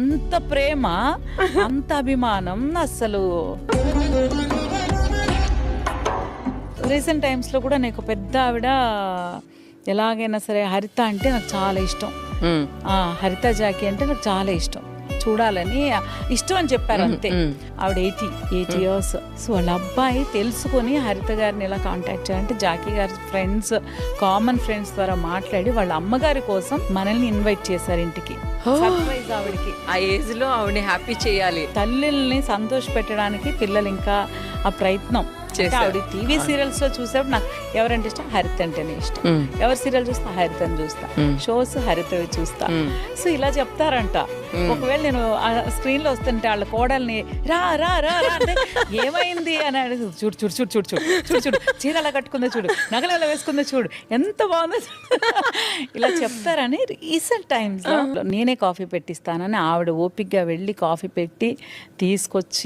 అంత ప్రేమ, అంత అభిమానం అస్సలు. రీసెంట్ టైమ్స్లో కూడా నాకు పెద్ద ఆవిడ ఎలాగైనా సరే హరిత అంటే నాకు చాలా ఇష్టం. హరిత జాకీ అంటే నాకు చాలా ఇష్టం, చూడాలని ఇష్టం అని చెప్పారు అంతే. ఆవిడ 80 ఇయర్స్. సో వాళ్ళ అబ్బాయి తెలుసుకొని హరిత గారిని ఎలా కాంటాక్ట్ చేయాలంటే జాకీ గారి ఫ్రెండ్స్, కామన్ ఫ్రెండ్స్ ద్వారా మాట్లాడి వాళ్ళ అమ్మగారి కోసం మనల్ని ఇన్వైట్ చేశారు ఇంటికి. సర్ప్రైజ్ ఆవిడకి. ఆ ఏజ్ లో ఆవిడని హ్యాపీ చేయాలి, తల్లిని సంతోష పెట్టడానికి పిల్లలు ఇంకా ఆ ప్రయత్నం ఆవిడ. టీవీ సీరియల్స్ లో చూసేప్పుడు నాకు ఎవరంటే ఇష్టం, హరిత అంటేనే ఇష్టం. ఎవరి సీరియల్ చూస్తా, హరితని చూస్తా. షోస్ హరితవి చూస్తా. సో ఇలా చెప్తారంట. ఒకవేళ నేను ఆ స్క్రీన్ లో వస్తుంటే వాళ్ళ కోడల్ని రా రా రా అంటే ఏమైంది అని అడిగి, చూడు చూడు చూడు చూడు చూడు చూడు చూడు చీర అలా కట్టుకుందో చూడు, నగలు ఎలా వేసుకుందో చూడు, ఎంత బాగుందో ఇలా చెప్తారని. రీసెంట్ టైమ్స్ లో నేనే కాఫీ పెట్టిస్తానని ఆవిడ ఓపిక్గా వెళ్ళి కాఫీ పెట్టి తీసుకొచ్చి